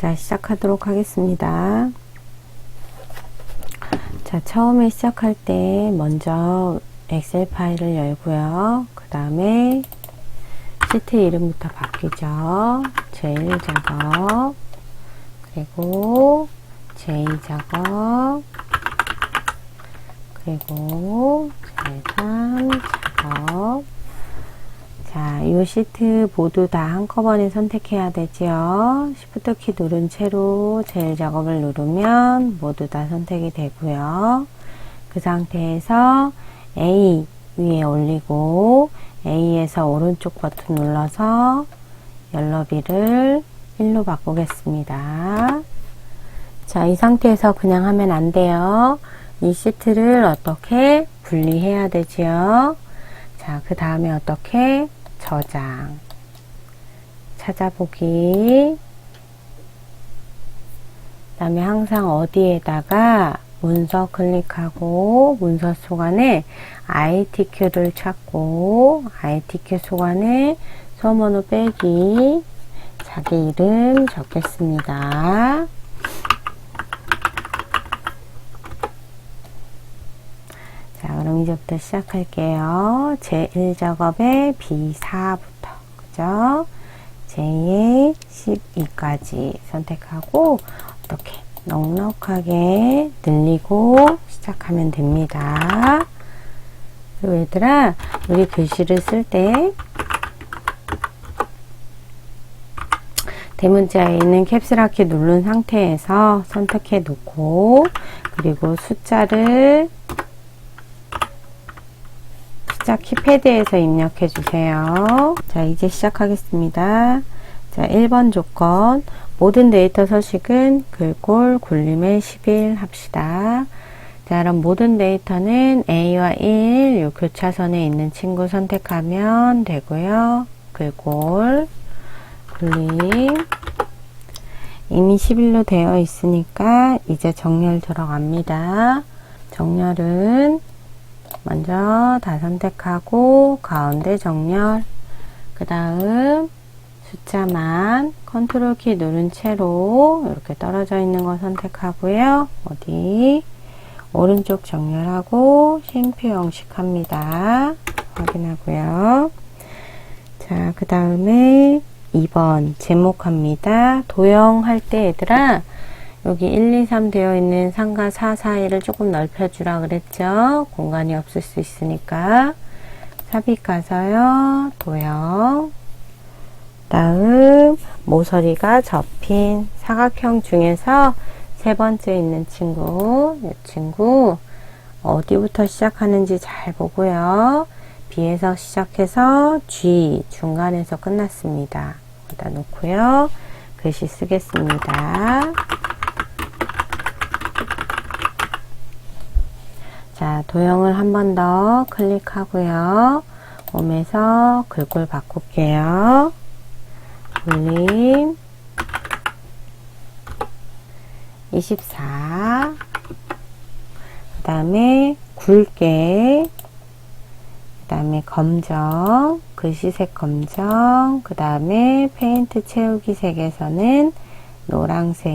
자, 시작하도록 하겠습니다. 자, 처음에 시작할 때 먼저 엑셀 파일을 열고요. 그 다음에 시트 이름부터 바뀌죠. 제1작업, 그리고 제2작업, 그리고 제3작업. 자, 이 시트 모두 다 한꺼번에 선택해야 되지요. Shift 키 누른 채로 제1작업을 누르면 모두 다 선택이 되고요. 그 상태에서 A 위에 올리고 A에서 오른쪽 버튼 눌러서 옐로비를 1로 바꾸겠습니다. 자, 이 상태에서 그냥 하면 안 돼요. 이 시트를 어떻게 분리해야 되지요. 자, 그 다음에 어떻게 저장, 찾아보기, 그 다음에 항상 어디에다가 문서 클릭하고 문서 속 안에 ITQ를 찾고 ITQ 속 안에 수험번호 빼기, 자기 이름 적겠습니다. 자, 그럼 이제부터 시작할게요. 제1작업의 B4부터, 그죠? J의 12까지 선택하고, 이렇게 넉넉하게 늘리고 시작하면 됩니다. 그리고 얘들아, 우리 글씨를 쓸 때, 대문자에 있는 캡슐키 누른 상태에서 선택해 놓고, 그리고 숫자 키패드에서 입력해 주세요. 자, 이제 시작하겠습니다. 자, 1번 조건. 모든 데이터 서식은 글꼴 굴림의 11 합시다. 자, 그럼 모든 데이터는 A와 1, 요 교차선에 있는 친구 선택하면 되고요. 글꼴 굴림. 이미 11로 되어 있으니까 이제 정렬 들어갑니다. 정렬은 먼저 다 선택하고 가운데 정렬, 그 다음 숫자만 컨트롤 키 누른 채로 이렇게 떨어져 있는 거 선택하고요. 어디 오른쪽 정렬하고 쉼표 형식 합니다. 확인하고요. 자, 그 다음에 2번 제목합니다. 도형할 때 얘들아, 여기 1, 2, 3 되어 있는 3과 4 사이를 조금 넓혀주라 그랬죠? 공간이 없을 수 있으니까. 삽입 가서요, 도형. 다음, 모서리가 접힌 사각형 중에서 세 번째 있는 친구, 이 친구, 어디부터 시작하는지 잘 보고요. B에서 시작해서 G, 중간에서 끝났습니다. 여기다 놓고요. 글씨 쓰겠습니다. 자, 도형을 한 번 더 클릭하고요. 홈에서 글꼴 바꿀게요. 굴림 24. 그 다음에 굵게, 그 다음에 검정, 글씨색 검정, 그 다음에 페인트 채우기 색에서는 노란색,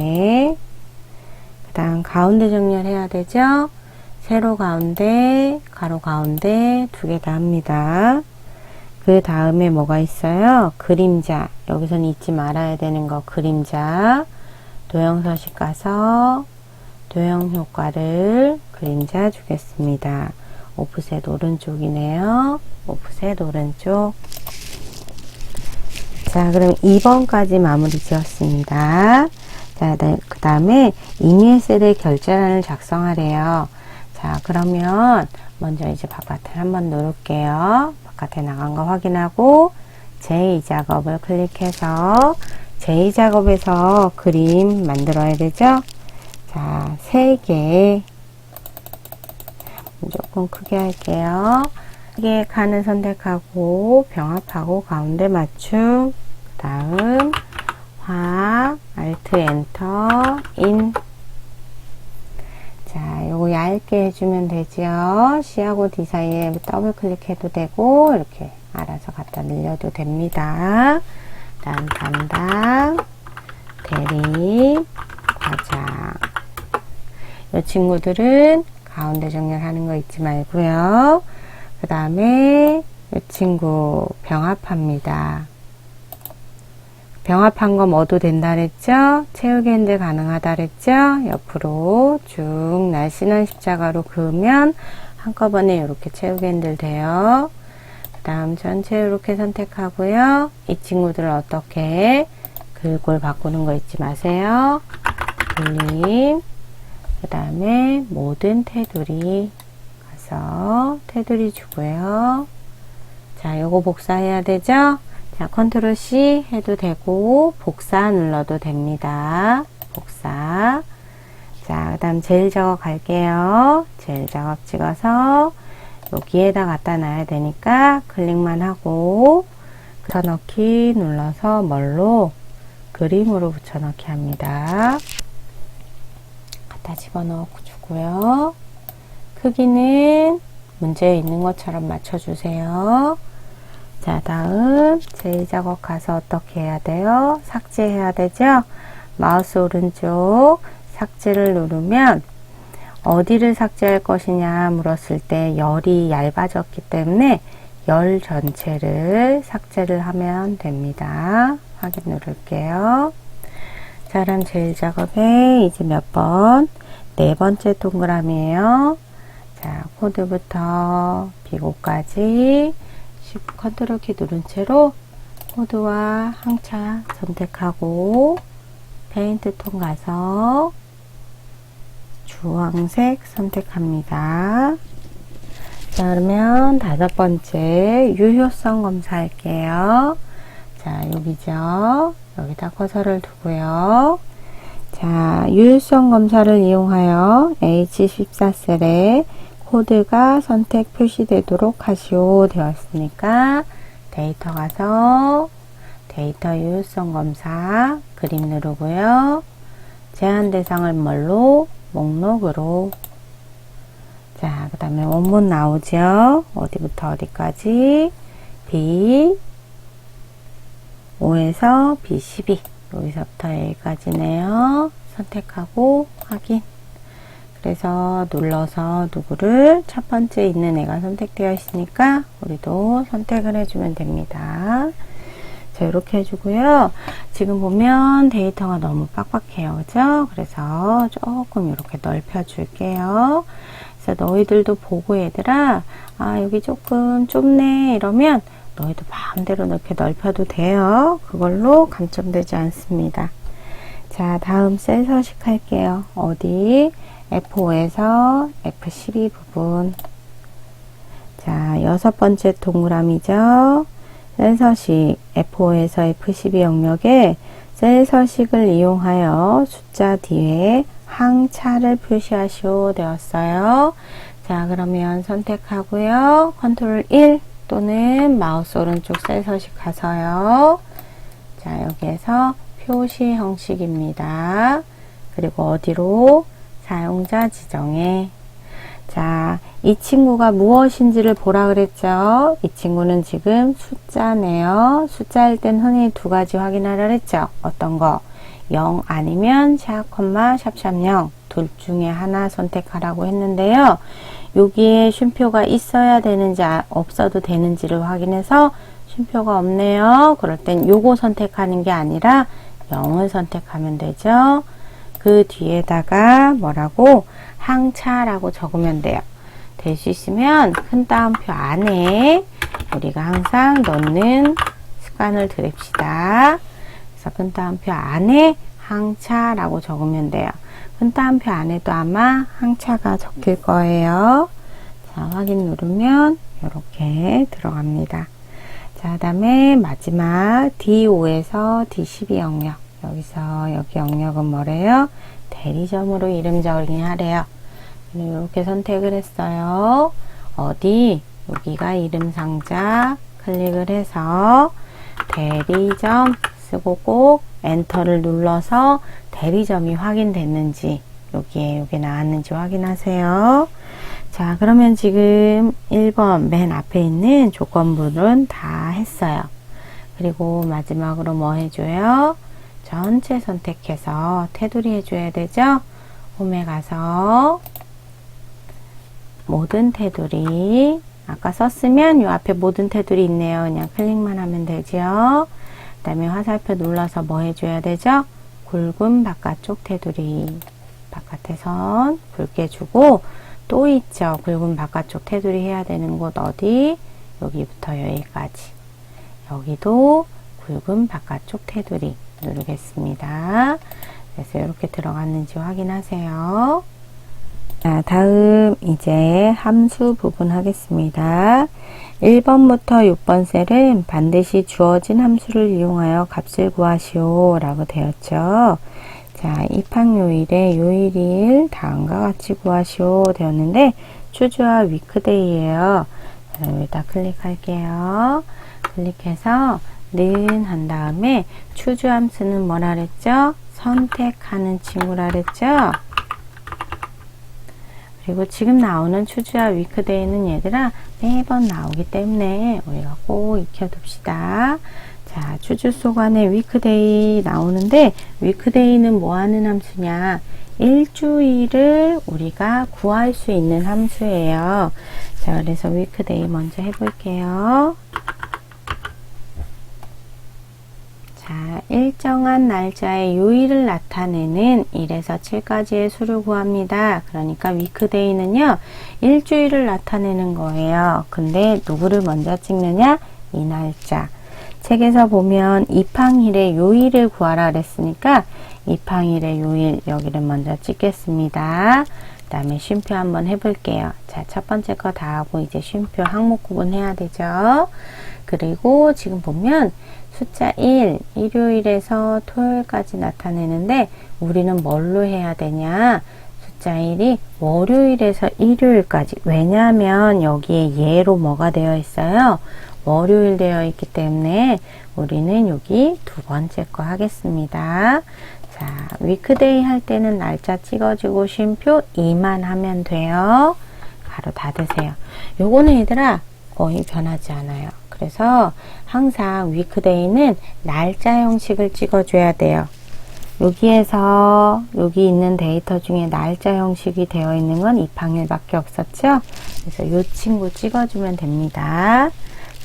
그 다음 가운데 정렬해야 되죠? 세로 가운데, 가로 가운데 두 개 다 합니다. 그 다음에 뭐가 있어요? 그림자. 여기서는 잊지 말아야 되는 거 그림자. 도형 서식 가서 도형 효과를 그림자 주겠습니다. 오프셋 오른쪽이네요. 오프셋 오른쪽. 자, 그럼 2번까지 마무리 지었습니다. 자, 그 다음에 이메일 셀의 결제란을 작성하래요. 자, 그러면 먼저 이제 바깥을 한번 누를게요. 바깥에 나간 거 확인하고 제2작업을 클릭해서 제2작업에서 그림 만들어야 되죠? 자, 3개 조금 크게 할게요. 크게 칸을 선택하고 병합하고 가운데 맞춤, 그 다음 확, 알트 엔터, 인. 자, 요거 얇게 해주면 되죠. C하고 D 사이에 더블 클릭해도 되고, 이렇게 알아서 갖다 늘려도 됩니다. 다음 담당, 대리, 과장. 이 친구들은 가운데 정렬하는 거 잊지 말고요. 그 다음에 이 친구 병합합니다. 병합한 거 뭐도 된다 그랬죠? 채우기 핸들 가능하다 그랬죠? 옆으로 쭉 날씬한 십자가로 그으면 한꺼번에 이렇게 채우기 핸들 돼요. 그 다음 전체 이렇게 선택하고요. 이 친구들을 어떻게 글꼴 바꾸는 거 잊지 마세요. 그림, 그 다음에 모든 테두리 가서 테두리 주고요. 자, 요거 복사해야 되죠? 자, 컨트롤 C 해도 되고 복사 눌러도 됩니다. 복사. 자, 그 다음 젤 작업 갈게요. 젤 작업 찍어서 여기에다 갖다 놔야 되니까 클릭만 하고 붙여넣기 눌러서 뭘로? 그림으로 붙여넣기 합니다. 갖다 집어넣어 주고요. 크기는 문제에 있는 것처럼 맞춰주세요. 자, 다음 젤 작업 가서 어떻게 해야 돼요? 삭제해야 되죠? 마우스 오른쪽 삭제를 누르면 어디를 삭제할 것이냐 물었을 때 열이 얇아졌기 때문에 열 전체를 삭제를 하면 됩니다. 확인 누를게요. 자, 그럼 젤 작업에 이제 몇 번? 네 번째 동그라미에요. 자, 코드부터 비고까지 컨트롤 키 누른 채로 코드와 항차 선택하고 페인트 톤 가서 주황색 선택합니다. 자, 그러면 다섯 번째 유효성 검사할게요. 자, 여기죠. 여기다 커서를 두고요. 자, 유효성 검사를 이용하여 H14셀에 코드가 선택 표시되도록 하시오 되었으니까 데이터 가서 데이터 유효성 검사 그림 누르고요. 제한 대상을 뭘로? 목록으로. 자, 그 다음에 원본 나오죠. 어디부터 어디까지? B5에서 B12 여기서부터 여기까지네요. 선택하고 확인. 그래서 눌러서 누구를 첫 번째 있는 애가 선택되어 있으니까 우리도 선택을 해주면 됩니다. 자, 이렇게 해주고요. 지금 보면 데이터가 너무 빡빡해요. 그죠? 그래서 조금 이렇게 넓혀 줄게요. 그래서 너희들도 보고 얘들아, 아, 여기 조금 좁네 이러면 너희도 마음대로 이렇게 넓혀도 돼요. 그걸로 감점되지 않습니다. 자, 다음 셀 서식할게요. 어디? F5에서 F12 부분. 자, 여섯 번째 동그라미죠. 셀 서식 F5에서 F12 영역에 셀 서식을 이용하여 숫자 뒤에 항차를 표시하시오 되었어요. 자, 그러면 선택하고요. 컨트롤 1 또는 마우스 오른쪽 셀 서식 가서요. 자, 여기에서 표시 형식입니다. 그리고 어디로? 사용자 지정에. 자, 이 친구가 무엇인지를 보라 그랬죠? 이 친구는 지금 숫자네요. 숫자일 땐 흔히 두 가지 확인하라 그랬죠? 어떤 거? 0 아니면 샵, 샵샵 0 둘 중에 하나 선택하라고 했는데요. 여기에 쉼표가 있어야 되는지 없어도 되는지를 확인해서 쉼표가 없네요. 그럴 땐 요거 선택하는 게 아니라 0을 선택하면 되죠. 그 뒤에다가 뭐라고? 항차라고 적으면 돼요. 될 수 있으면 큰 따옴표 안에 우리가 항상 넣는 습관을 들입시다. 그래서 큰 따옴표 안에 항차라고 적으면 돼요. 큰 따옴표 안에도 아마 항차가 적힐 거예요. 자, 확인 누르면 이렇게 들어갑니다. 자, 그 다음에 마지막 D5에서 D12 영역. 여기서 여기 영역은 뭐래요? 대리점으로 이름 정의하래요. 이렇게 선택을 했어요. 어디? 여기가 이름 상자 클릭을 해서 대리점 쓰고 꼭 엔터를 눌러서 대리점이 확인됐는지 여기에 여기 나왔는지 확인하세요. 자, 그러면 지금 1번 맨 앞에 있는 조건부는 다 했어요. 그리고 마지막으로 뭐 해줘요? 전체 선택해서 테두리 해줘야 되죠. 홈에 가서 모든 테두리, 아까 썼으면 요 앞에 모든 테두리 있네요. 그냥 클릭만 하면 되죠. 그 다음에 화살표 눌러서 뭐 해줘야 되죠? 굵은 바깥쪽 테두리, 바깥에 선 굵게 주고, 또 있죠. 굵은 바깥쪽 테두리 해야 되는 곳 어디? 여기부터 여기까지. 여기도 굵은 바깥쪽 테두리 누르겠습니다. 그래서 이렇게 들어갔는지 확인하세요. 자, 다음 이제 함수 부분 하겠습니다. 1번부터 6번 셀은 반드시 주어진 함수를 이용하여 값을 구하시오 라고 되었죠. 자, 입학요일에 요일일 다음과 같이 구하시오 되었는데 추주와 위크데이예요. 여기다 클릭할게요. 클릭해서 는 한 다음에 추주 함수는 뭐라 그랬죠? 선택하는 친구라 그랬죠? 그리고 지금 나오는 추주와 위크데이는 얘들아 매번 나오기 때문에 우리가 꼭 익혀둡시다. 자, 추주 속 안에 위크데이 나오는데 위크데이는 뭐 하는 함수냐? 일주일을 우리가 구할 수 있는 함수예요. 자, 그래서 위크데이 먼저 해볼게요. 자, 일정한 날짜의 요일을 나타내는 1에서 7까지의 수를 구합니다. 그러니까 위크데이는요, 일주일을 나타내는 거예요. 근데 누구를 먼저 찍느냐? 이 날짜. 책에서 보면 입항일의 요일을 구하라 그랬으니까 입항일의 요일 여기를 먼저 찍겠습니다. 그 다음에 쉼표 한번 해볼게요. 자, 첫 번째 거 다 하고 이제 쉼표 항목 구분해야 되죠. 그리고 지금 보면 숫자 1, 일요일에서 토요일까지 나타내는데 우리는 뭘로 해야 되냐? 숫자 1이 월요일에서 일요일까지. 왜냐하면 여기에 예로 뭐가 되어 있어요? 월요일 되어 있기 때문에 우리는 여기 두 번째 거 하겠습니다. 자, 위크데이 할 때는 날짜 찍어주고 쉼표 2만 하면 돼요. 가로 닫으세요. 요거는 얘들아 거의 변하지 않아요. 그래서 항상 위크데이는 날짜 형식을 찍어줘야 돼요. 여기에서 여기 있는 데이터 중에 날짜 형식이 되어 있는 건 입항일밖에 없었죠. 그래서 이 친구 찍어주면 됩니다.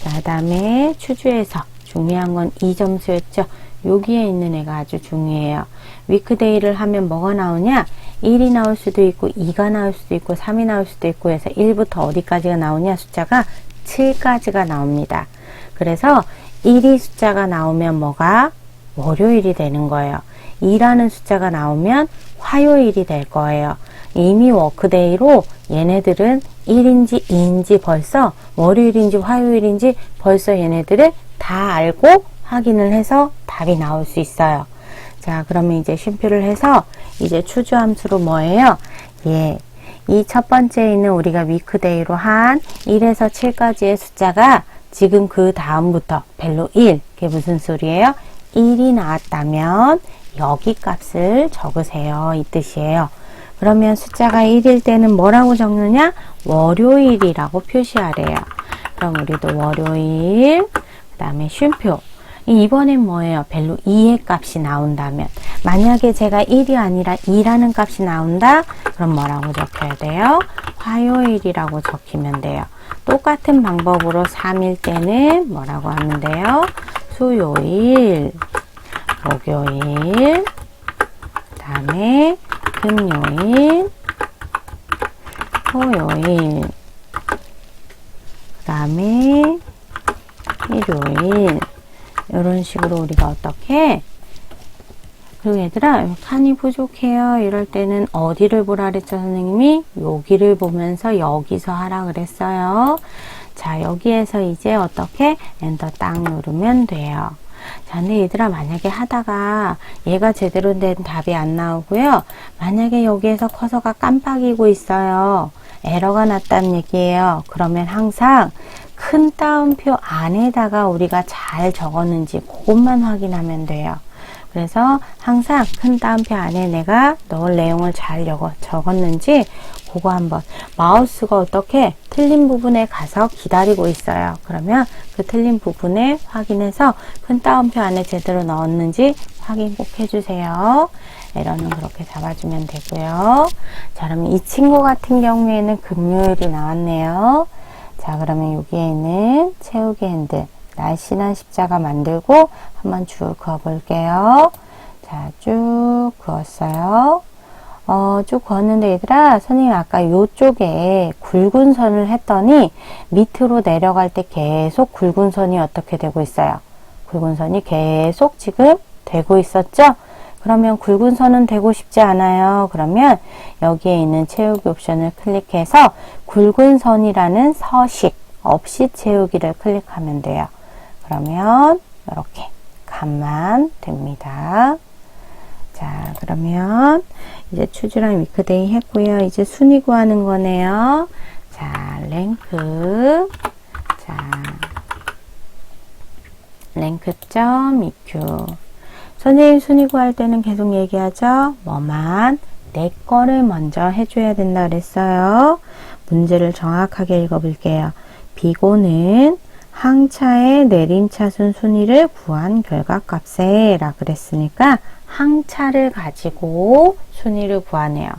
자, 그 다음에 추주에서 중요한 건 이 점수였죠. 여기에 있는 애가 아주 중요해요. 위크데이를 하면 뭐가 나오냐? 1이 나올 수도 있고 2가 나올 수도 있고 3이 나올 수도 있고 해서 1부터 어디까지가 나오냐? 숫자가 7까지가 나옵니다. 그래서 1이 숫자가 나오면 뭐가? 월요일이 되는 거예요. 2라는 숫자가 나오면 화요일이 될 거예요. 이미 워크데이로 얘네들은 1인지 2인지 벌써 월요일인지 화요일인지 벌써 얘네들을 다 알고 확인을 해서 답이 나올 수 있어요. 자, 그러면 이제 쉼표를 해서 이제 추주 함수로 뭐예요? 예. 이 첫 번째 있는 우리가 위크데이로 한 1에서 7까지의 숫자가 지금 그 다음부터 벨로 1. 그게 무슨 소리예요? 1이 나왔다면 여기 값을 적으세요. 이 뜻이에요. 그러면 숫자가 1일 때는 뭐라고 적느냐? 월요일이라고 표시하래요. 그럼 우리도 월요일, 그 다음에 쉼표. 이번엔 뭐예요? 벨로 2의 값이 나온다면. 만약에 제가 1이 아니라 2라는 값이 나온다? 그럼 뭐라고 적혀야 돼요? 화요일이라고 적히면 돼요. 똑같은 방법으로 3일 때는 뭐라고 하면 돼요? 수요일, 목요일, 그 다음에 금요일, 토요일, 그 다음에 일요일. 이런 식으로 우리가 어떻게, 그리고 얘들아 칸이 부족해요 이럴 때는 어디를 보라 그랬죠? 선생님이 여기를 보면서 여기서 하라 그랬어요. 자, 여기에서 이제 어떻게 엔터 딱 누르면 돼요. 자, 근데 얘들아 만약에 하다가 얘가 제대로 된 답이 안 나오고요, 만약에 여기에서 커서가 깜빡이고 있어요, 에러가 났다는 얘기예요. 그러면 항상 큰 따옴표 안에다가 우리가 잘 적었는지 그것만 확인하면 돼요. 그래서 항상 큰 따옴표 안에 내가 넣을 내용을 잘 적었는지 그거 한번 마우스가 어떻게 틀린 부분에 가서 기다리고 있어요. 그러면 그 틀린 부분에 확인해서 큰 따옴표 안에 제대로 넣었는지 확인 꼭 해주세요. 에러는 그렇게 잡아주면 되고요. 자, 그러면 이 친구 같은 경우에는 금요일이 나왔네요. 자, 그러면 여기에는 채우기 핸들 날씬한 십자가 만들고 한번 쭉 그어 볼게요. 자, 쭉 그었어요. 쭉 그었는데 얘들아, 선생님 아까 요쪽에 굵은 선을 했더니 밑으로 내려갈 때 계속 굵은 선이 어떻게 되고 있어요? 굵은 선이 계속 지금 되고 있었죠? 그러면 굵은 선은 되고 싶지 않아요. 그러면 여기에 있는 채우기 옵션을 클릭해서 굵은 선이라는 서식 없이 채우기를 클릭하면 돼요. 그러면 이렇게 가면 됩니다. 자, 그러면 이제 추주랑 위크데이 했고요. 이제 순위 구하는 거네요. 자, 랭크. 자, 랭크.eq. 선생님 순위 구할 때는 계속 얘기하죠. 뭐만 내 거를 먼저 해줘야 된다 그랬어요. 문제를 정확하게 읽어볼게요. 비고는 항차의 내림차순 순위를 구한 결과값에 라 그랬으니까 항차를 가지고 순위를 구하네요.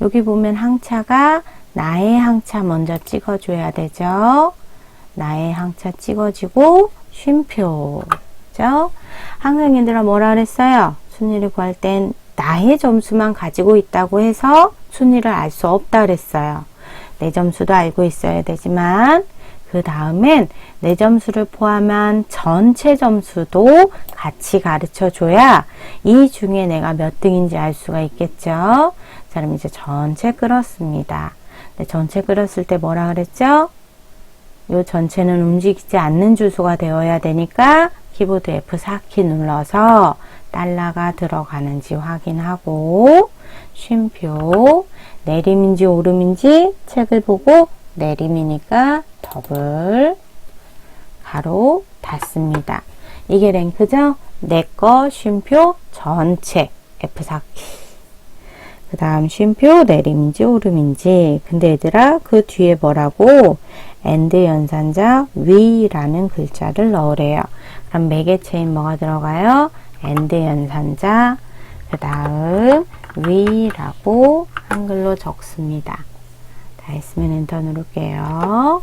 여기 보면 항차가 나의 항차 먼저 찍어줘야 되죠. 나의 항차 찍어지고 쉼표. 그죠? 항상 얘들아 뭐라 그랬어요? 순위를 구할 땐 나의 점수만 가지고 있다고 해서 순위를 알 수 없다 그랬어요. 내 점수도 알고 있어야 되지만 그 다음엔 내 점수를 포함한 전체 점수도 같이 가르쳐 줘야 이 중에 내가 몇 등인지 알 수가 있겠죠. 자, 그럼 이제 전체 끌었습니다. 네, 전체 끌었을 때 뭐라 그랬죠? 요 전체는 움직이지 않는 주소가 되어야 되니까 키보드 F4키 눌러서 달러가 들어가는지 확인하고 쉼표 내림인지 오름인지 책을 보고 내림이니까 더블 가로 닫습니다. 이게 랭크죠? 내거 쉼표 전체 F4키 그 다음 쉼표 내림인지 오름인지 근데 얘들아 그 뒤에 뭐라고 AND 연산자 위라는 글자를 넣으래요. 그럼 매개체인 뭐가 들어가요? AND 연산자 그 다음 위라고 한글로 적습니다. 다 했으면 엔터 누를게요.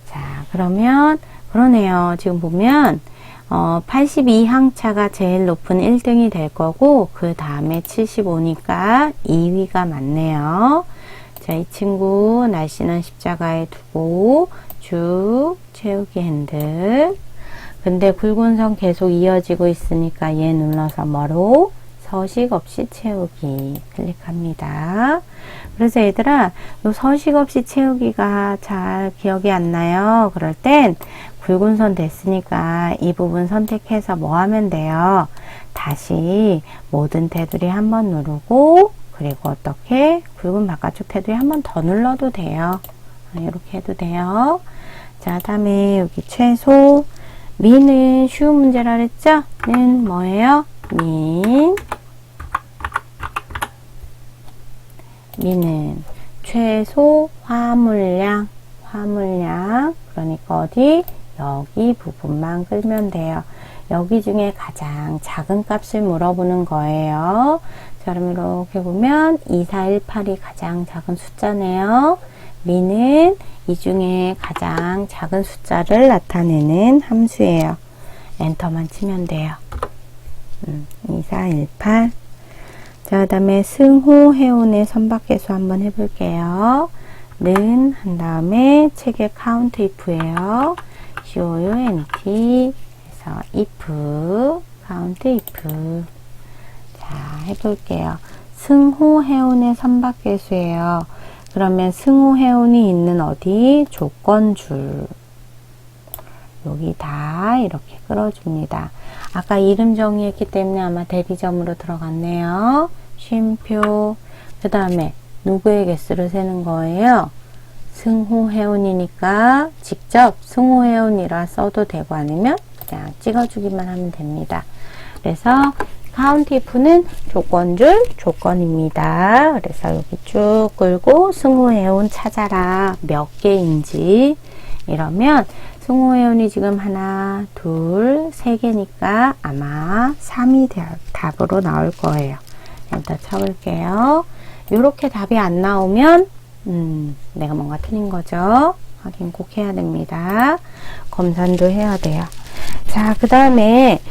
자, 그러면 그러네요. 지금 보면 82항차가 제일 높은 1등이 될 거고 그 다음에 75니까 2위가 맞네요. 자, 이 친구 날씬한 십자가에 두고 쭉 채우기 핸들 근데 굵은 선 계속 이어지고 있으니까 얘 눌러서 뭐로? 서식 없이 채우기 클릭합니다. 그래서 얘들아 요 서식 없이 채우기가 잘 기억이 안 나요. 그럴 땐 굵은 선 됐으니까 이 부분 선택해서 뭐 하면 돼요? 다시 모든 테두리 한번 누르고 그리고 어떻게 굵은 바깥쪽 테두리 한번 더 눌러도 돼요. 이렇게 해도 돼요. 자, 다음에 여기 최소 미는 쉬운 문제라 그랬죠? 는 뭐예요? 미는 최소 화물량 그러니까 어디? 여기 부분만 끌면 돼요. 여기 중에 가장 작은 값을 물어보는 거예요. 자, 그럼 이렇게 보면 2418이 가장 작은 숫자네요. 미는 이 중에 가장 작은 숫자를 나타내는 함수예요. 엔터만 치면 돼요. 2418 자, 그 다음에 승호 해운의 선박계수 한번 해볼게요. 는 한 다음에 책의 count if예요. count 해서 if count if 자, 해볼게요. 승호 해운의 선박계수예요. 그러면 승호 해운이 있는 어디? 조건줄 여기 다 이렇게 끌어줍니다. 아까 이름 정의했기 때문에 아마 대리점으로 들어갔네요. 쉼표 그 다음에 누구의 개수를 세는 거예요? 승호해운이니까 직접 승호해운이라 써도 되고 아니면 그냥 찍어주기만 하면 됩니다. 그래서 카운티프는 조건줄 조건입니다. 그래서 여기 쭉 끌고 승호해운 찾아라. 몇 개인지. 이러면 승호해운이 지금 하나, 둘, 세 개니까 아마 3이 답으로 나올 거예요. 엔터 쳐볼게요. 이렇게 답이 안 나오면 내가 뭔가 틀린 거죠. 확인 꼭 해야 됩니다. 검산도 해야 돼요. 자, 그 다음에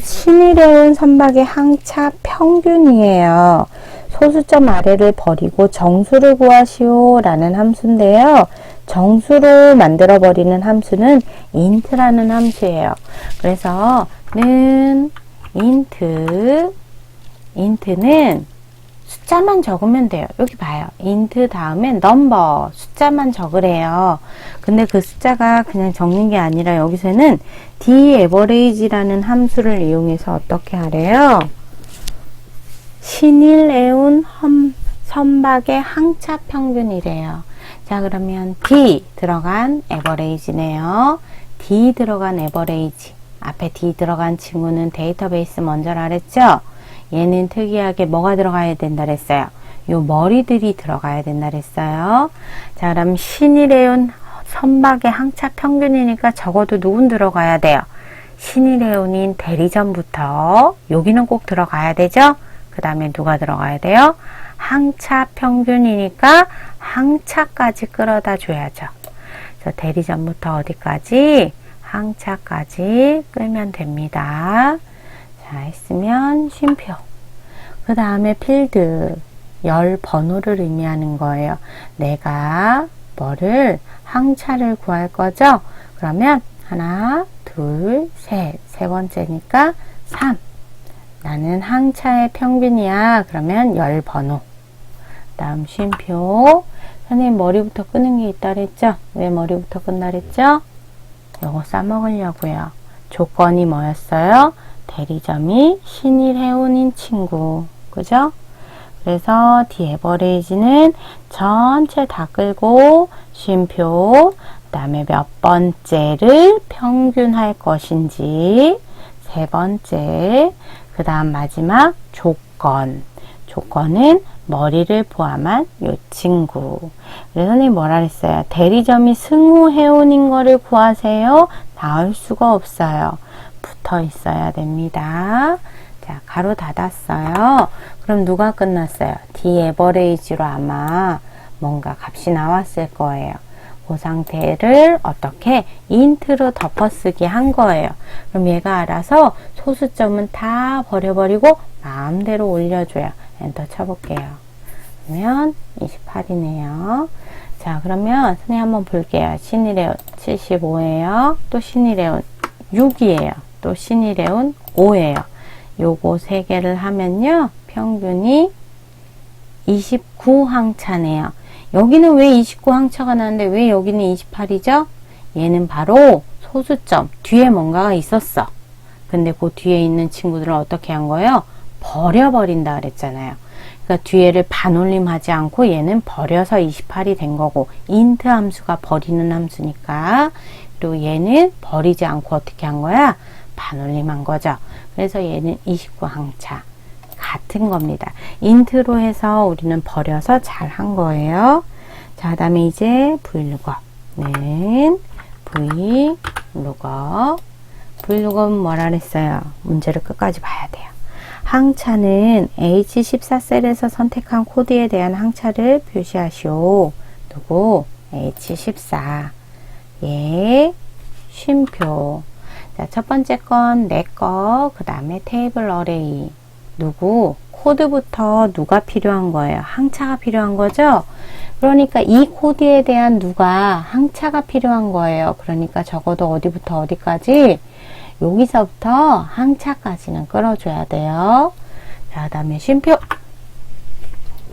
신일해운 선박의 항차 평균이에요. 소수점 아래를 버리고 정수를 구하시오 라는 함수인데요. 정수로 만들어 버리는 함수는 int라는 함수예요. 그래서 int는 숫자만 적으면 돼요. 여기 봐요. int 다음에 number 숫자만 적으래요. 근데 그 숫자가 그냥 적는 게 아니라 여기서는 daverage라는 함수를 이용해서 어떻게 하래요? 신일해운 선박의 항차 평균이래요. 자, 그러면 D 들어간 average네요. D 들어간 average. 앞에 D 들어간 친구는 데이터베이스 먼저라 그랬죠? 얘는 특이하게 뭐가 들어가야 된다 그랬어요? 요 머리들이 들어가야 된다 그랬어요. 자, 그럼 신일해운 선박의 항차 평균이니까 적어도 누군 들어가야 돼요? 신일해운인 대리점부터 여기는 꼭 들어가야 되죠? 그 다음에 누가 들어가야 돼요? 항차 평균이니까 항차까지 끌어다 줘야죠. 그래서 대리점부터 어디까지? 항차까지 끌면 됩니다. 자, 했으면 쉼표. 그 다음에 필드, 열 번호를 의미하는 거예요. 내가 뭐를 항차를 구할 거죠? 그러면 하나, 둘, 셋. 세 번째니까 3. 나는 항차의 평균이야. 그러면 열 번호. 다음 쉼표. 선생님 머리부터 끄는 게 있다 그랬죠? 왜 머리부터 끈다 그랬죠? 요거 써먹으려고요. 조건이 뭐였어요? 대리점이 신일해운인 친구. 그죠? 그래서 디에버레이지는 전체 다 끌고 쉼표, 그 다음에 몇 번째를 평균할 것인지, 세 번째, 그 다음 마지막 조건. 조건은 머리를 포함한 요 친구. 그래서 선생님 뭐라 그랬어요? 대리점이 승호해운인 거를 구하세요. 나올 수가 없어요. 붙어 있어야 됩니다. 자, 가로 닫았어요. 그럼 누가 끝났어요? 디에버레이지로 아마 뭔가 값이 나왔을 거예요. 그 상태를 어떻게 int로 덮어쓰기 한 거예요. 그럼 얘가 알아서 소수점은 다 버려버리고 마음대로 올려줘요. 엔터 쳐볼게요. 그러면 28이네요. 자, 그러면 선생님 한번 볼게요. 신일해운 75예요. 또 신일해운 6이에요. 또 신일해운 5예요. 요거 3개를 하면요. 평균이 29항차네요. 여기는 왜 29항차가 나는데 왜 여기는 28이죠? 얘는 바로 소수점. 뒤에 뭔가가 있었어. 근데 그 뒤에 있는 친구들을 어떻게 한 거예요? 버려버린다 그랬잖아요. 그러니까 뒤에를 반올림하지 않고 얘는 버려서 28이 된 거고 int 함수가 버리는 함수니까 그리고 얘는 버리지 않고 어떻게 한 거야? 반올림한 거죠. 그래서 얘는 29항차 같은 겁니다. int로 해서 우리는 버려서 잘 한 거예요. 자, 그 다음에 이제 vlookup. vlookup 뭐라 그랬어요? 문제를 끝까지 봐야 돼요. 항차는 H14셀에서 선택한 코드에 대한 항차를 표시하시오. 누구? H14. 예, 쉼표. 자, 첫 번째 건 내 거, 그 다음에 테이블 어레이. 누구? 코드부터 누가 필요한 거예요? 항차가 필요한 거죠? 그러니까 이 코드에 대한 누가 항차가 필요한 거예요. 그러니까 적어도 어디부터 어디까지? 여기서부터 항차까지는 끌어줘야 돼요. 자, 그 다음에 쉼표.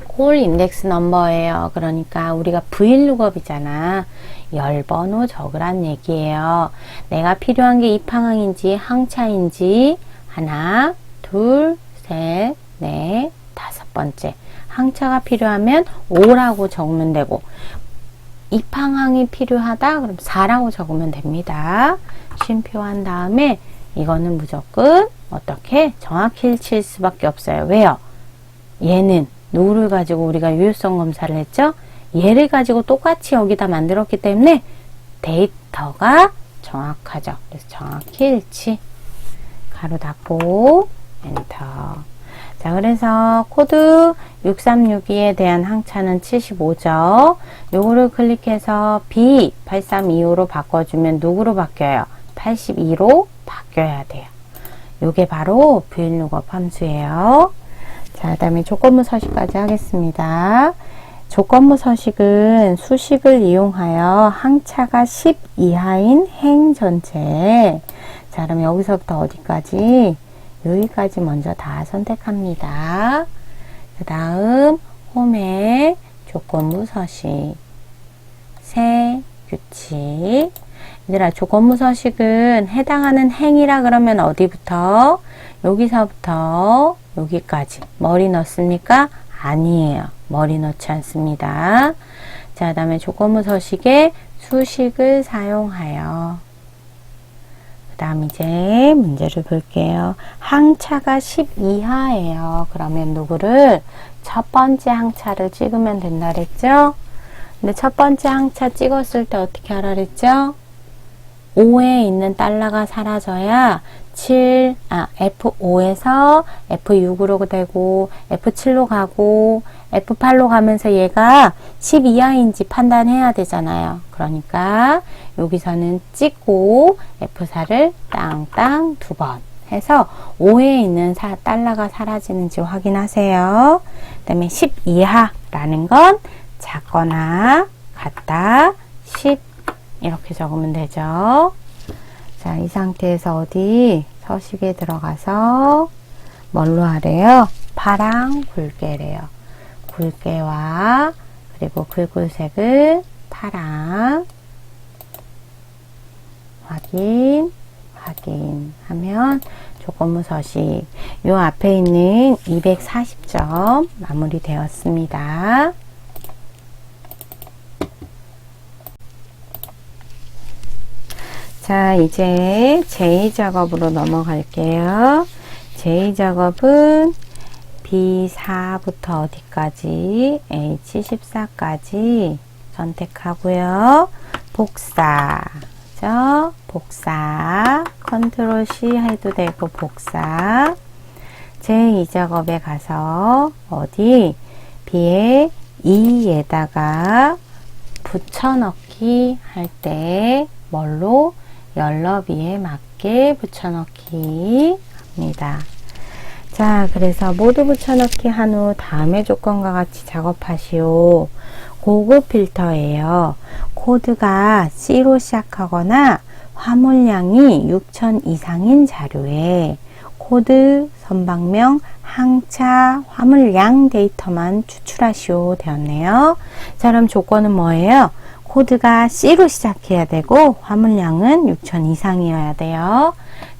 콜 인덱스 넘버예요. 그러니까 우리가 vlookup이잖아. 열 번호 적으란 얘기예요. 내가 필요한 게 입항항인지 항차인지 하나, 둘, 셋, 넷, 다섯 번째. 항차가 필요하면 5라고 적으면 되고 입항항이 필요하다? 그럼 4라고 적으면 됩니다. 쉼표한 다음에 이거는 무조건 어떻게? 정확히 일치일 수밖에 없어요. 왜요? 얘는 누구를 가지고 우리가 유효성 검사를 했죠? 얘를 가지고 똑같이 여기다 만들었기 때문에 데이터가 정확하죠. 그래서 정확히 일치. 가로 닫고 엔터. 자, 그래서 코드 6362에 대한 항차는 75죠. 요거를 클릭해서 B8325로 바꿔주면 누구로 바뀌어요? 82로 바뀌어야 돼요. 요게 바로 VLOOKUP 함수예요. 자, 그 다음에 조건부 서식까지 하겠습니다. 조건부 서식은 수식을 이용하여 항차가 10 이하인 행 전체. 자, 그럼 여기서부터 어디까지? 여기까지 먼저 다 선택합니다. 그 다음 홈에 조건부 서식, 새 규칙. 얘들아, 조건부 서식은 해당하는 행이라 그러면 어디부터? 여기서부터 여기까지 머리 넣습니까? 아니에요. 머리 넣지 않습니다. 자, 그 다음에 조건부 서식에 수식을 사용하여. 그 다음 이제 문제를 볼게요. 항차가 10 이하예요. 그러면 누구를? 첫 번째 항차를 찍으면 된다 그랬죠? 근데 첫 번째 항차 찍었을 때 어떻게 하라 그랬죠? 5에 있는 달러가 사라져야 F5에서 F6으로 되고 F7로 가고 F8로 가면서 얘가 10 이하인지 판단해야 되잖아요. 그러니까 여기서는 찍고 F4를 땅땅 2번 해서 5에 있는 달러가 사라지는지 확인하세요. 그 다음에 10 이하라는 건 작거나 같다 10 이렇게 적으면 되죠. 자, 이 상태에서 어디 서식에 들어가서 뭘로 하래요? 파랑 굵게래요. 굵게와 그리고 굵은색을 파랑 확인하면 조건부 서식 요 앞에 있는 240점 마무리되었습니다. 자, 이제 제2작업으로 넘어갈게요. 제2작업은 B4부터 어디까지? H14까지 선택하고요. 복사. 복사. 컨트롤 C 해도 되고 복사. 제2작업에 가서 어디? B의 2에다가 붙여넣기 할 때 뭘로? 열너비에 맞게 붙여넣기 합니다. 자, 그래서 모두 붙여넣기 한 후 다음의 조건과 같이 작업하시오. 고급 필터예요. 코드가 C로 시작하거나 화물량이 6000 이상인 자료에 코드, 선박명, 항차, 화물량 데이터만 추출하시오 되었네요. 자, 그럼 조건은 뭐예요? 코드가 C로 시작해야 되고 화물량은 6000 이상이어야 돼요.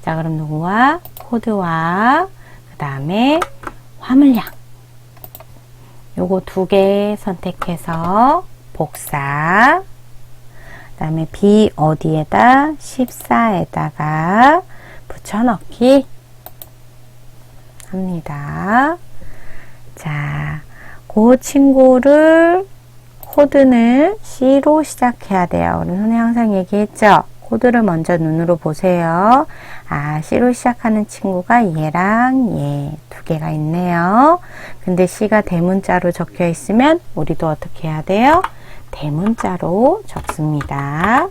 자, 그럼 누구와? 코드와 그 다음에 화물량 요거 두 개 선택해서 복사 그 다음에 B 어디에다? 14에다가 붙여넣기 합니다. 자, 그 친구를 코드는 C로 시작해야 돼요. 우리 선생님 항상 얘기했죠? 코드를 먼저 눈으로 보세요. 아, C로 시작하는 친구가 얘랑 얘 두 개가 있네요. 근데 C가 대문자로 적혀 있으면 우리도 어떻게 해야 돼요? 대문자로 적습니다.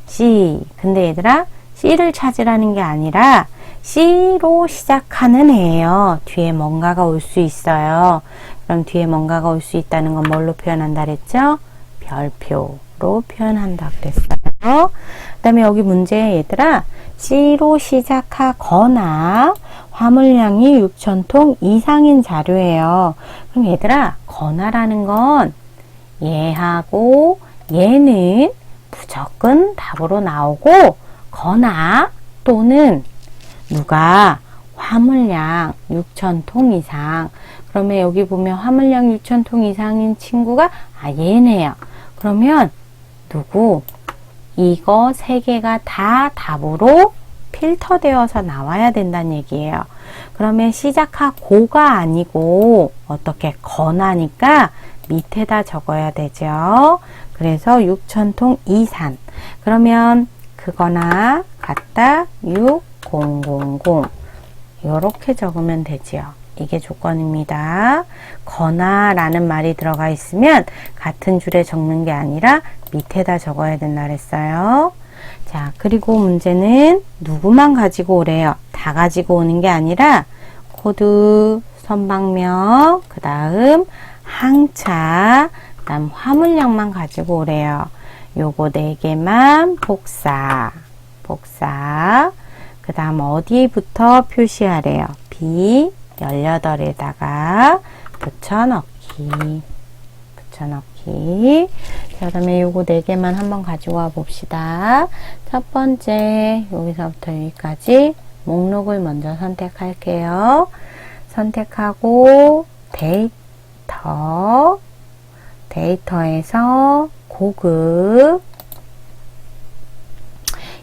C. 근데 얘들아, C를 찾으라는 게 아니라 C로 시작하는 애예요. 뒤에 뭔가가 올 수 있어요. 그럼 뒤에 뭔가가 올 수 있다는 건 뭘로 표현한다 그랬죠? 별표로 표현한다 그랬어요. 그 다음에 여기 문제 얘들아 C로 시작하거나 화물량이 6000통 이상인 자료예요. 그럼 얘들아 거나라는 건 얘하고 얘는 무조건 답으로 나오고 거나 또는 누가 화물량 6000통 이상 그러면 여기 보면 화물량 6000통 이상인 친구가 얘네요. 그러면 누구? 이거 세 개가 다 답으로 필터되어서 나와야 된다는 얘기예요. 그러면 시작하고가 아니고 어떻게 거나니까 밑에다 적어야 되죠. 그래서 6,000통 이산. 그러면 그거나 같다 6000 이렇게 적으면 되지요. 이게 조건입니다. 거나 라는 말이 들어가 있으면 같은 줄에 적는 게 아니라 밑에다 적어야 된다 그랬어요. 자, 그리고 문제는 누구만 가지고 오래요? 다 가지고 오는 게 아니라 코드, 선박명, 그 다음 항차, 그 다음 화물량만 가지고 오래요. 요거 4개만 복사. 그 다음 어디부터 표시하래요? B 18에다가 붙여넣기. 자, 그러면 요거 4개만 한번 가지고 와 봅시다. 첫 번째, 여기서부터 여기까지 목록을 먼저 선택할게요. 선택하고, 데이터에서 고급,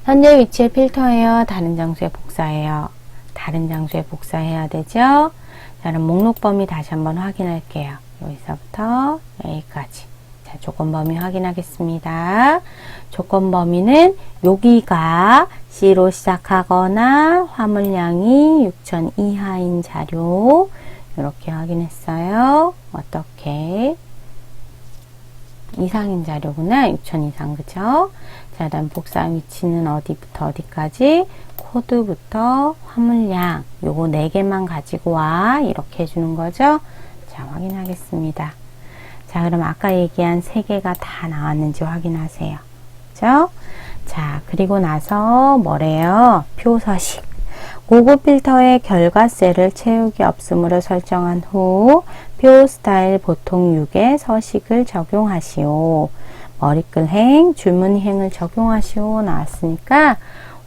현재 위치의 필터예요? 다른 장소에 복사해요? 다른 장소에 복사해야 되죠? 자, 그럼 목록 범위 다시 한번 확인할게요. 여기서부터 여기까지. 자, 조건 범위 확인하겠습니다. 조건 범위는 여기가 C로 시작하거나 화물량이 6,000 이하인 자료 이렇게 확인했어요. 어떻게? 이상인 자료구나. 6,000 이상, 그죠? 자, 다음 복사 위치는 어디부터 어디까지? 코드부터 화물량. 요거 4개만 가지고 와. 이렇게 해주는 거죠? 자, 확인하겠습니다. 자, 그럼 아까 얘기한 3개가 다 나왔는지 확인하세요. 그죠? 자, 그리고 나서 뭐래요? 표서식. 고급 필터의 결과셀을 채우기 없음으로 설정한 후 표 스타일 보통 6에 서식을 적용하시오. 머리글행, 줄무늬행을 적용하시오 나왔으니까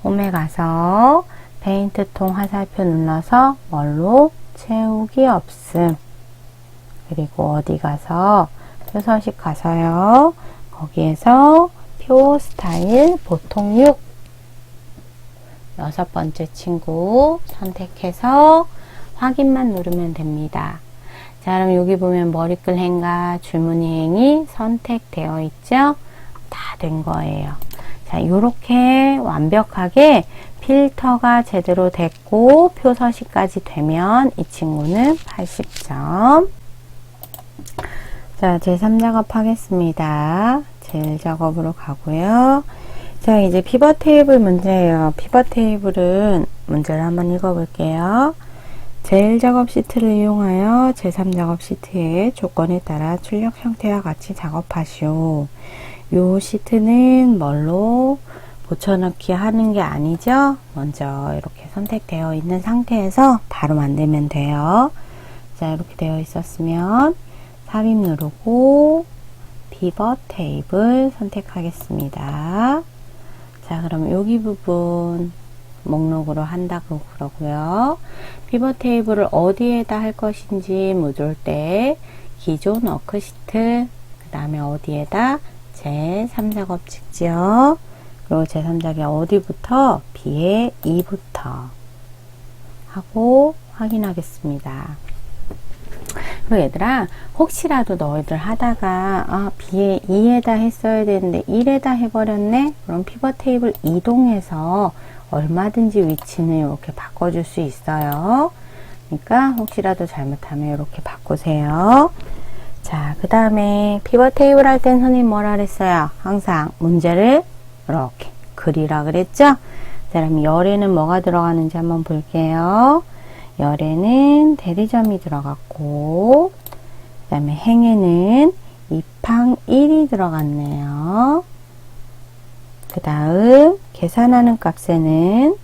홈에 가서 페인트통 화살표 눌러서 뭘로? 채우기 없음. 그리고 어디 가서 표서식 가서요. 거기에서 표 스타일 보통 6 6번째 친구 선택해서 확인만 누르면 됩니다. 자, 그럼 여기 보면 머리글행과 줄무늬행이 선택되어 있죠? 다 된 거예요. 자, 이렇게 완벽하게 필터가 제대로 됐고 표서식까지 되면 이 친구는 80점. 자, 제3작업 하겠습니다. 제1작업으로 가고요. 자, 이제 피벗 테이블 문제예요. 피벗 테이블은 문제를 한번 읽어볼게요. 제1작업 시트를 이용하여 제3작업 시트의 조건에 따라 출력 형태와 같이 작업하시오. 요 시트는 뭘로 붙여넣기 하는 게 아니죠? 먼저 이렇게 선택되어 있는 상태에서 바로 만들면 돼요. 자, 이렇게 되어 있었으면 삽입 누르고 피벗 테이블 선택하겠습니다. 자, 그럼 여기 부분 목록으로 한다고 그러고요. 피벗 테이블을 어디에다 할 것인지 묻을 때 기존 워크시트, 그 다음에 어디에다 제3작업 찍지요. 그리고 제3작업이 어디부터? B의 2부터 하고 확인하겠습니다. 그리고 얘들아, 혹시라도 너희들 하다가 B에 2에다 했어야 되는데 1에다 해버렸네? 그럼 피벗 테이블 이동해서 얼마든지 위치는 이렇게 바꿔줄 수 있어요. 그러니까 혹시라도 잘못하면 이렇게 바꾸세요. 자, 그 다음에 피벗 테이블 할 땐 선생님 뭐라 그랬어요? 항상 문제를 이렇게 그리라 그랬죠? 자, 그럼 열에는 뭐가 들어가는지 한번 볼게요. 열에는 대리점이 들어갔고, 그 다음에 행에는 입항 1이 들어갔네요. 그 다음 계산하는 값에는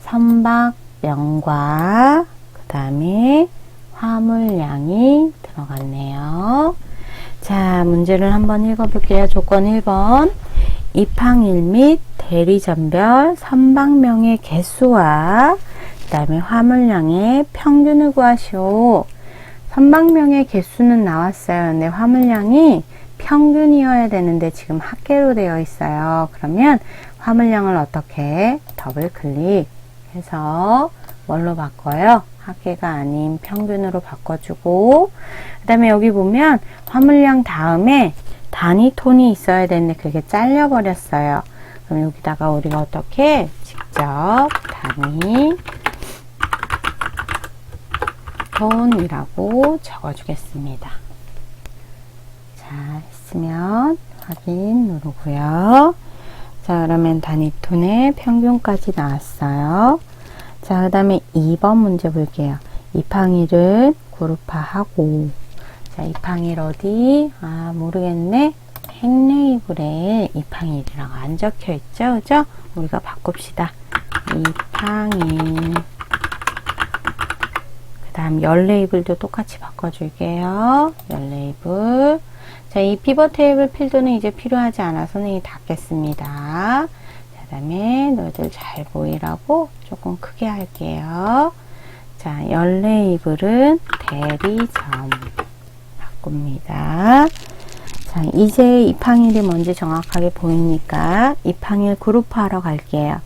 선박명과 그 다음에 화물량이 들어갔네요. 자, 문제를 한번 읽어볼게요. 조건 1번. 입항일 및 대리점별 선박명의 개수와 그 다음에 화물량의 평균을 구하시오. 선박명의 개수는 나왔어요. 근데 화물량이 평균이어야 되는데 지금 합계로 되어 있어요. 그러면 화물량을 어떻게 더블 클릭 해서 뭘로 바꿔요? 합계가 아닌 평균으로 바꿔주고, 그 다음에 여기 보면 화물량 다음에 단위 톤이 있어야 되는데 그게 잘려버렸어요. 그럼 여기다가 우리가 어떻게 직접 단위 톤이라고 적어주겠습니다. 자, 했으면 확인 누르고요. 자, 그러면 단위 톤의 평균까지 나왔어요. 자, 그 다음에 2번 문제 볼게요. 입항일은 그룹화하고, 자, 입항일 어디? 아, 모르겠네. 행레이블에 입항일이라고 안 적혀 있죠? 그죠? 우리가 바꿉시다. 입항일. 그 다음 열 레이블도 똑같이 바꿔줄게요. 열 레이블. 자, 이 피벗 테이블 필드는 이제 필요하지 않아서 선생님이 닫겠습니다. 그 다음에 너희들 잘 보이라고 조금 크게 할게요. 자, 열 레이블은 대리점 바꿉니다. 자, 이제 입항일이 뭔지 정확하게 보이니까 입항일 그룹화하러 갈게요.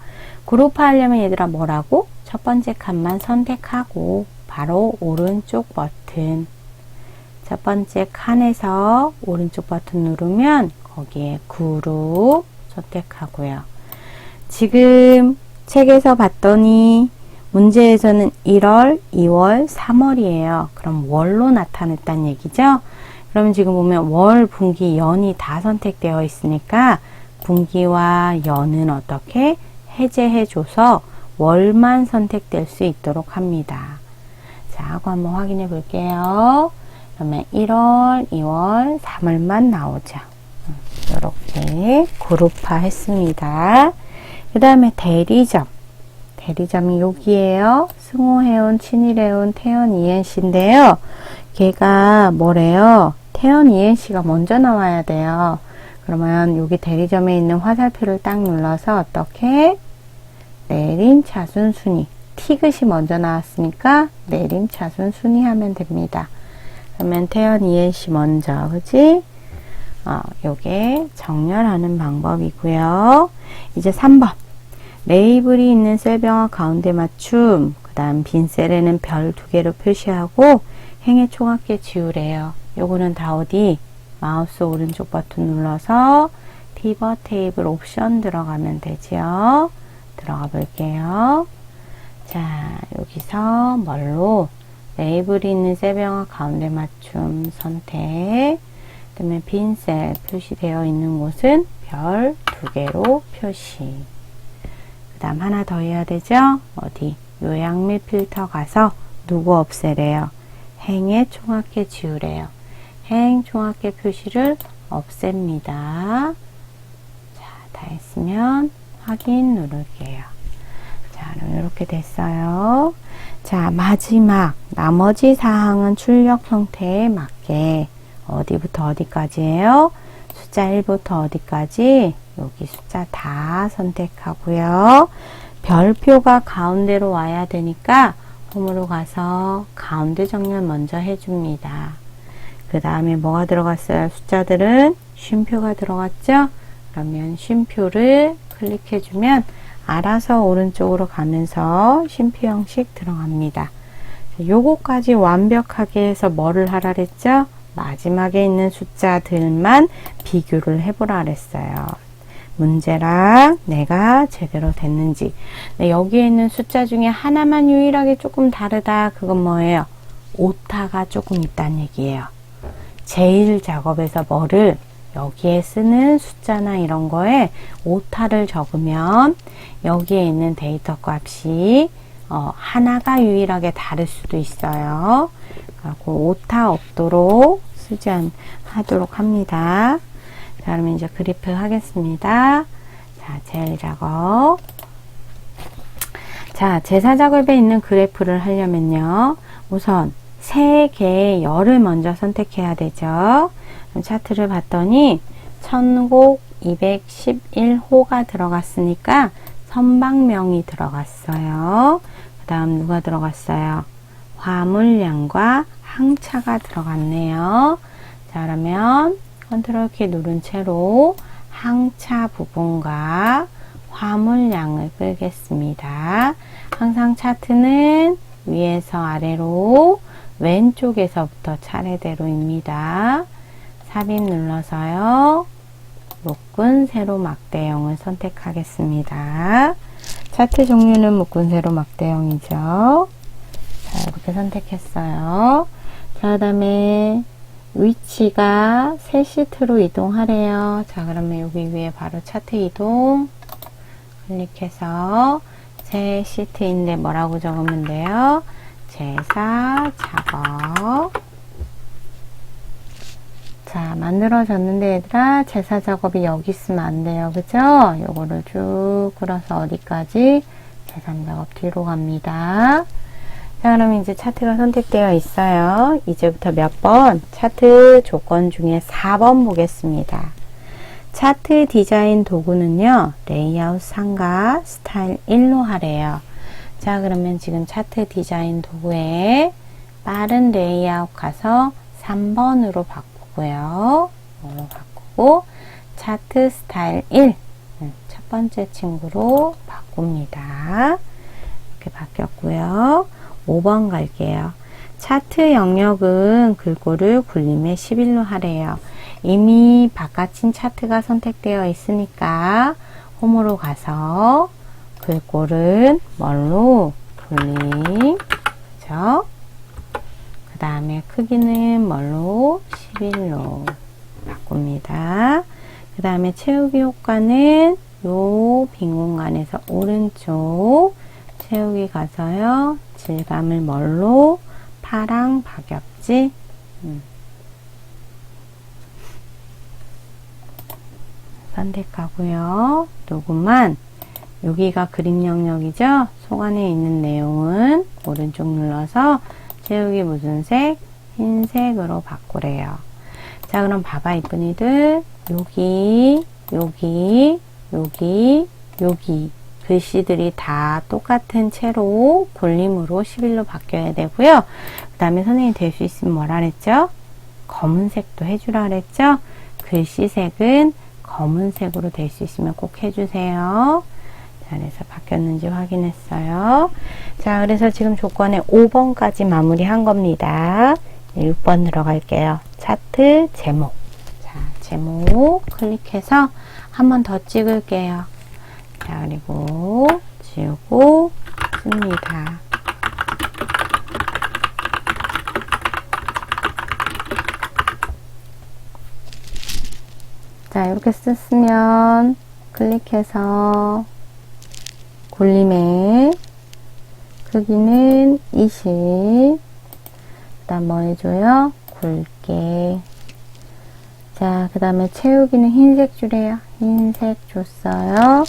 그룹화 하려면 얘들아 뭐라고? 첫 번째 칸만 선택하고 바로 오른쪽 버튼. 첫 번째 칸에서 오른쪽 버튼 누르면 거기에 그룹 선택하고요. 지금 책에서 봤더니 문제에서는 1월, 2월, 3월이에요. 그럼 월로 나타냈다는 얘기죠? 그러면 지금 보면 월, 분기, 연이 다 선택되어 있으니까 분기와 연은 어떻게 해제해줘서 월만 선택될 수 있도록 합니다. 자, 하고 한번 확인해 볼게요. 그러면 1월, 2월, 3월만 나오죠. 이렇게 그룹화 했습니다. 그 다음에 대리점. 대리점이 여기에요. 승호해운, 친일해운, 태연, 이엔씨인데요. 걔가 뭐래요? 태연, 이엔씨가 먼저 나와야 돼요. 그러면 여기 대리점에 있는 화살표를 딱 눌러서 어떻게? 내림, 차순, 순위. 티귿이 먼저 나왔으니까 내림, 차순, 순위 하면 됩니다. 그러면 태연, 이엔씨 먼저, 그지? 요게 정렬하는 방법이고요. 이제 3번. 레이블이 있는 셀병화 가운데 맞춤. 그 다음 빈 셀에는 별 2개로 표시하고 행의 총합계 지우래요. 요거는 다 어디? 마우스 오른쪽 버튼 눌러서 피벗 테이블 옵션 들어가면 되죠. 들어가 볼게요. 자, 여기서 뭘로? 레이블이 있는 셀병화 가운데 맞춤 선택. 그 다음에 빈 셀 표시되어 있는 곳은 별 2개로 표시. 그 다음 하나 더 해야 되죠? 어디? 요약 및 필터 가서 누구 없애래요? 행의 총합계 지우래요. 행 총합계 표시를 없앱니다. 자, 다 했으면 확인 누를게요. 자, 그럼 이렇게 됐어요. 자, 마지막 나머지 사항은 출력 형태에 맞게 어디부터 어디까지예요? 숫자 1부터 어디까지? 여기 숫자 다 선택하고요. 별표가 가운데로 와야 되니까 홈으로 가서 가운데 정렬 먼저 해줍니다. 그 다음에 뭐가 들어갔어요? 숫자들은 쉼표가 들어갔죠? 그러면 쉼표를 클릭해주면 알아서 오른쪽으로 가면서 쉼표 형식 들어갑니다. 요거까지 완벽하게 해서 뭐를 하라 그랬죠? 마지막에 있는 숫자들만 비교를 해보라 그랬어요. 문제랑 내가 제대로 됐는지. 네, 여기에 있는 숫자 중에 하나만 유일하게 조금 다르다. 그건 뭐예요? 오타가 조금 있다는 얘기예요. 제일 작업에서 뭐를 여기에 쓰는 숫자나 이런 거에 오타를 적으면 여기에 있는 데이터 값이 하나가 유일하게 다를 수도 있어요. 그리고 오타 없도록 하도록 합니다. 자, 그러면 이제 그래프 하겠습니다. 자, 제일 작업. 자, 제사 작업에 있는 그래프를 하려면요. 우선 세 개의 열을 먼저 선택해야 되죠. 그럼 차트를 봤더니 천곡 211호가 들어갔으니까 선박명이 들어갔어요. 그 다음 누가 들어갔어요? 화물량과 항차가 들어갔네요. 자, 그러면 컨트롤 키 누른 채로 항차 부분과 화물량을 끌겠습니다. 항상 차트는 위에서 아래로 왼쪽에서부터 차례대로입니다. 삽입 눌러서요. 묶은 세로 막대형을 선택하겠습니다. 차트 종류는 묶은 세로 막대형이죠. 자, 이렇게 선택했어요. 자, 그 다음에 위치가 새 시트로 이동하래요. 자, 그러면 여기 위에 바로 차트 이동 클릭해서 새 시트인데 뭐라고 적으면 돼요? 제사 작업. 자, 만들어졌는데 얘들아, 제사 작업이 여기 있으면 안 돼요. 그죠? 요거를 쭉 끌어서 어디까지? 계산 작업 뒤로 갑니다. 자, 그럼 이제 차트가 선택되어 있어요. 이제부터 몇 번? 차트 조건 중에 4번 보겠습니다. 차트 디자인 도구는요, 레이아웃 상가 스타일 1로 하래요. 자, 그러면 지금 차트 디자인 도구에 빠른 레이아웃 가서 3번으로 바꾸고요. 이걸로 바꾸고, 차트 스타일 1, 첫 번째 친구로 바꿉니다. 이렇게 바뀌었고요. 5번 갈게요. 차트 영역은 글꼴을 굴림의 11로 하래요. 이미 바깥인 차트가 선택되어 있으니까 홈으로 가서 글꼴은 뭘로? 굴림. 그죠? 그 다음에 크기는 뭘로? 11로 바꿉니다. 그 다음에 채우기 효과는 요 빈 공간에서 오른쪽 채우기 가서요. 질감을 뭘로? 파랑 박엽지. 선택하고요. 녹음만 여기가 그림 영역이죠. 속 안에 있는 내용은 오른쪽 눌러서 채우기 무슨 색? 흰색으로 바꾸래요. 자, 그럼 봐봐 이쁜이들. 여기 글씨들이 다 똑같은 채로 굴림으로 11로 바뀌어야 되고요. 그 다음에 선생님이 될 수 있으면 뭐라 그랬죠? 검은색도 해주라 그랬죠? 글씨색은 검은색으로 될 수 있으면 꼭 해주세요. 자, 그래서 바뀌었는지 확인했어요. 자, 그래서 지금 조건에 5번까지 마무리한 겁니다. 6번 들어갈게요. 차트 제목. 자, 제목 클릭해서 한 번 더 찍을게요. 자, 그리고 지우고 씁니다. 자, 이렇게 썼으면 클릭해서 굴림의 크기는 20. 그 다음 뭐 해줘요? 굵게. 자, 그 다음에 채우기는 흰색 주래요. 흰색 줬어요.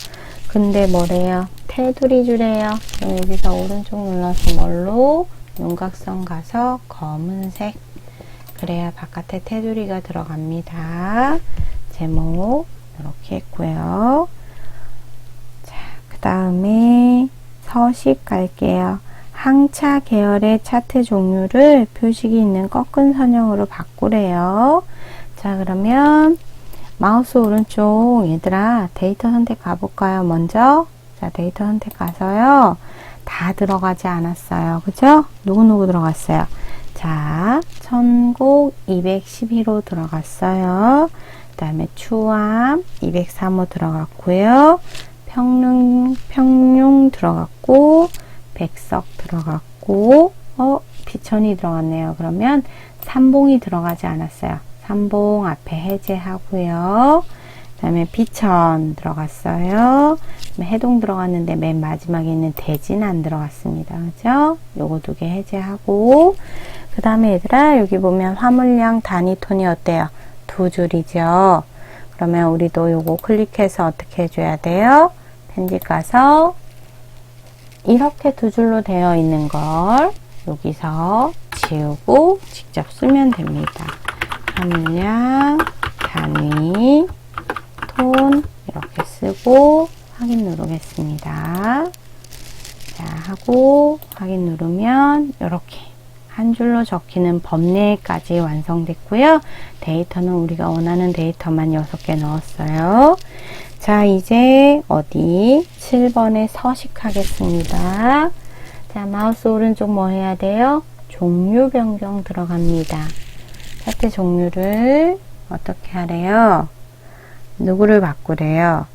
근데 뭐래요? 테두리 주래요. 그럼 여기서 오른쪽 눌러서 뭘로? 윤곽선 가서 검은색. 그래야 바깥에 테두리가 들어갑니다. 제목 이렇게 했고요. 자, 그 다음에 서식 갈게요. 항차 계열의 차트 종류를 표식이 있는 꺾은 선형으로 바꾸래요. 자, 그러면 마우스 오른쪽 얘들아 데이터 선택 가볼까요? 먼저 자, 데이터 선택 가서요. 다 들어가지 않았어요. 그죠? 누구누구 들어갔어요? 자, 천곡 212로 들어갔어요. 그 다음에 추암 203호 들어갔고요. 평룡 들어갔고, 백석 들어갔고, 비천이 들어갔네요. 그러면 삼봉이 들어가지 않았어요. 삼봉 앞에 해제하고요. 그 다음에 비천 들어갔어요. 해동 들어갔는데 맨 마지막에 있는 대진 안 들어갔습니다. 그죠? 요거 2개 해제하고, 그 다음에 얘들아 여기 보면 화물량 단위 톤이 어때요? 2줄이죠. 그러면 우리도 요거 클릭해서 어떻게 해줘야 돼요? 편집 가서 이렇게 2줄로 되어 있는 걸 여기서 지우고 직접 쓰면 됩니다. 화물량 단위 톤 이렇게 쓰고 확인 누르겠습니다. 자, 하고 확인 누르면 이렇게 한 줄로 적히는 범례까지 완성됐고요. 데이터는 우리가 원하는 데이터만 6개 넣었어요. 자, 이제 어디 7번에 서식하겠습니다. 자, 마우스 오른쪽 뭐 해야 돼요? 종류 변경 들어갑니다. 차트 종류를 어떻게 하래요? 누구를 바꾸래요?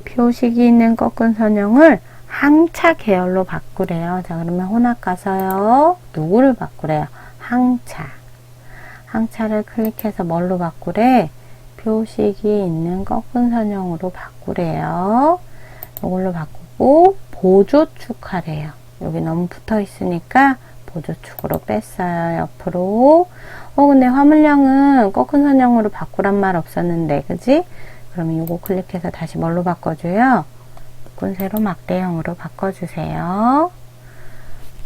표식이 있는 꺾은 선형을 항차 계열로 바꾸래요. 자, 그러면 혼합 가서요. 누구를 바꾸래요? 항차. 항차를 클릭해서 뭘로 바꾸래? 표식이 있는 꺾은 선형으로 바꾸래요. 이걸로 바꾸고 보조축 하래요. 여기 너무 붙어 있으니까 보조축으로 뺐어요. 옆으로. 근데 화물량은 꺾은 선형으로 바꾸란 말 없었는데, 그지? 그러면 이거 클릭해서 다시 뭘로 바꿔줘요? 묶은세로 막대형으로 바꿔주세요.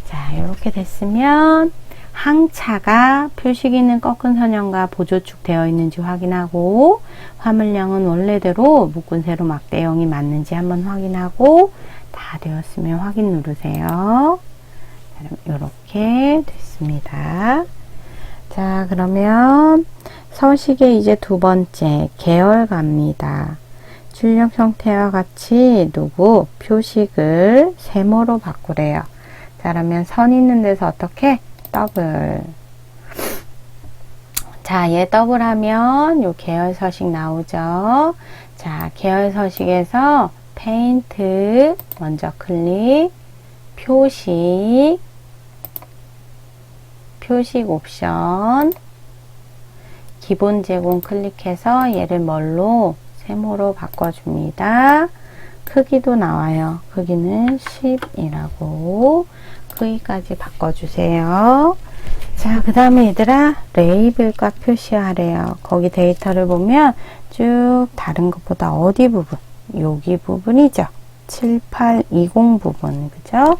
자, 이렇게 됐으면 항차가 표식 있는 꺾은 선형과 보조축 되어 있는지 확인하고, 화물량은 원래대로 묶은세로 막대형이 맞는지 한번 확인하고, 다 되었으면 확인 누르세요. 이렇게 됐습니다. 자, 그러면 서식의 이제 두 번째 계열 갑니다. 출력 형태와 같이 누구 표식을 세모로 바꾸래요. 자, 그러면 선 있는 데서 어떻게? 더블. 자, 얘 더블하면 요 계열 서식 나오죠. 자, 계열 서식에서 페인트 먼저 클릭, 표식 옵션, 기본 제공 클릭해서 얘를 뭘로? 세모로 바꿔줍니다. 크기도 나와요. 크기는 10이라고 크기까지 바꿔주세요. 자, 그 다음에 얘들아 레이블과 표시하래요. 거기 데이터를 보면 쭉 다른 것보다 어디 부분? 여기 부분이죠. 7820 부분, 그죠?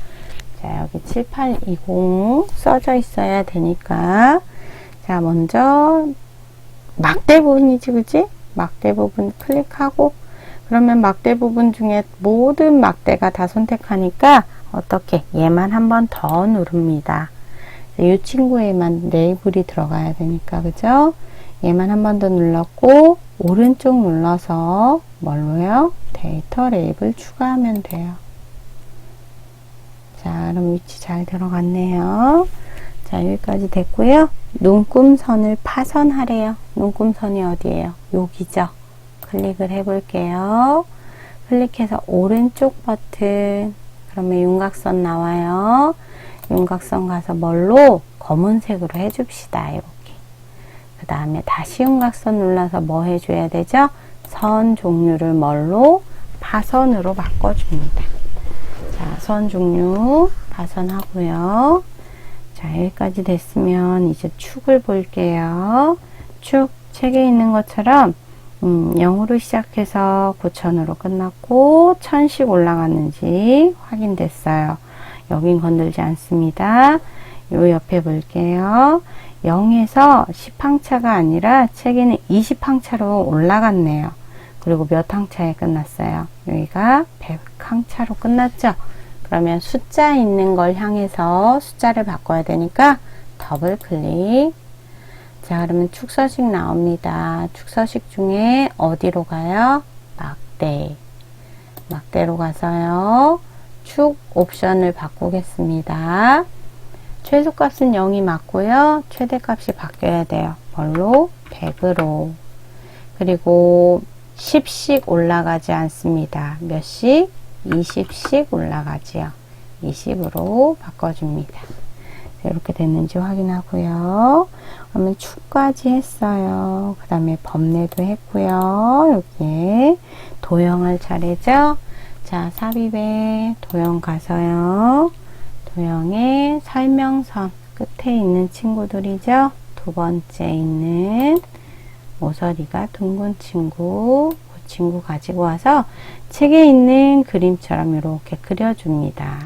자, 여기 7820 써져 있어야 되니까, 자, 먼저 막대 부분이지, 그지? 막대 부분 클릭하고, 그러면 막대 부분 중에 모든 막대가 다 선택하니까 어떻게? 얘만 한 번 더 누릅니다. 이 친구에만 레이블이 들어가야 되니까, 그죠? 얘만 한 번 더 눌렀고, 오른쪽 눌러서 뭘로요? 데이터 레이블 추가하면 돼요. 자, 그럼 위치 잘 들어갔네요. 자, 여기까지 됐고요. 눈금선을 파선하래요. 눈금선이 어디예요? 여기죠. 클릭을 해볼게요. 클릭해서 오른쪽 버튼. 그러면 윤곽선 나와요. 윤곽선 가서 뭘로? 검은색으로 해줍시다. 이렇게. 그 다음에 다시 윤곽선 눌러서 뭐 해줘야 되죠? 선 종류를 뭘로? 파선으로 바꿔줍니다. 자, 선 종류 파선하고요. 자, 여기까지 됐으면 이제 축을 볼게요. 축, 책에 있는 것처럼 0으로 시작해서 9,000으로 끝났고 1,000씩 올라갔는지 확인됐어요. 여긴 건들지 않습니다. 요 옆에 볼게요. 0에서 10항차가 아니라 책에는 20항차로 올라갔네요. 그리고 몇 항차에 끝났어요? 여기가 100항차로 끝났죠? 그러면 숫자 있는 걸 향해서 숫자를 바꿔야 되니까 더블 클릭. 자, 그러면 축서식 나옵니다. 축서식 중에 어디로 가요? 막대. 막대로 가서요. 축 옵션을 바꾸겠습니다. 최소값은 0이 맞고요. 최대값이 바뀌어야 돼요. 뭘로? 100으로. 그리고 10씩 올라가지 않습니다. 몇씩? 20씩 올라가지요. 20으로 바꿔줍니다. 이렇게 됐는지 확인하고요. 그러면 축까지 했어요. 그 다음에 범례도 했고요. 여기에 도형할 차례죠. 자, 삽입에 도형 가서요. 도형의 설명선 끝에 있는 친구들이죠. 두 번째 있는 모서리가 둥근 친구, 그 친구 가지고 와서 책에 있는 그림처럼 이렇게 그려줍니다.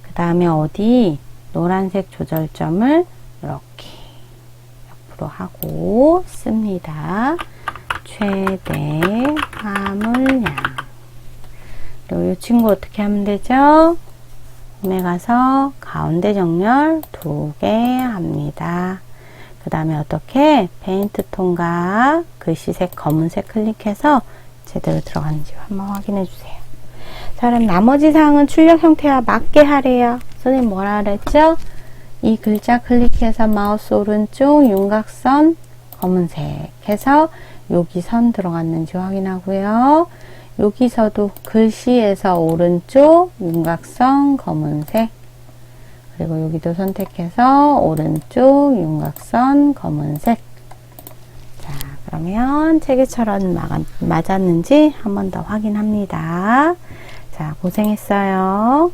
그 다음에 어디 노란색 조절점을 이렇게 옆으로 하고 씁니다. 최대 화물량. 그리고 이 친구 어떻게 하면 되죠? 홈에 가서 가운데 정렬 2개 합니다. 그 다음에 어떻게 페인트 톤과 글씨색 검은색 클릭해서 제대로 들어갔는지 한번 확인해 주세요. 자, 그럼 나머지 사항은 출력 형태와 맞게 하래요. 선생님 뭐라 그랬죠? 이 글자 클릭해서 마우스 오른쪽 윤곽선 검은색 해서 여기 선 들어갔는지 확인하고요. 여기서도 글씨에서 오른쪽 윤곽선 검은색, 그리고 여기도 선택해서 오른쪽 윤곽선 검은색. 자, 그러면 체계처럼 맞았는지 한 번 더 확인합니다. 자, 고생했어요.